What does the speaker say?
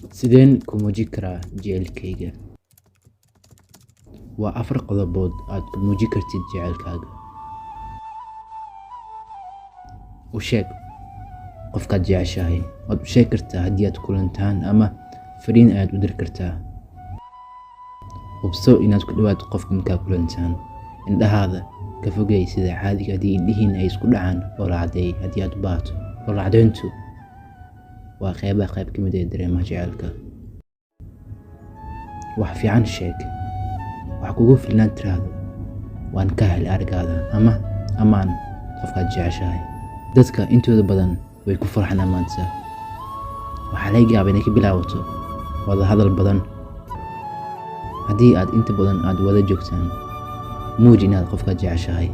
Sideen ku muujin karaa jacaylkayga? Waa 4 qodobood aad ku muujin kartid jacaylkaaga. U sheeg qofkaad jeceshahay. Waad u sheegi kartaa haddii aad kulantaan ama fariin ayaad u diri kartaa. Hubso inaad ku dhawaato qofka markaa kulantaan. Indhahaada ka fogey sida caadiga haddii indhihiin ay isku dhacaan oo la cadeey haddii aad u baahato. Oo la cadeyntu waa qayb ka mid ah dareemaha jacaylka. Wax fiican sheeg. Wax kugu filnaan tiraahdo waan ka helay araggaada ama ammaan qofkaad jeceshahay. Dadka intooda badan way ku farxaan ammaanta. Waxaa laga yaabaa inay ka bilaabato wada hadal badan. Haddii aad inta badan aad wada joogtaan, muuji inaad qofkaad jeceshahay.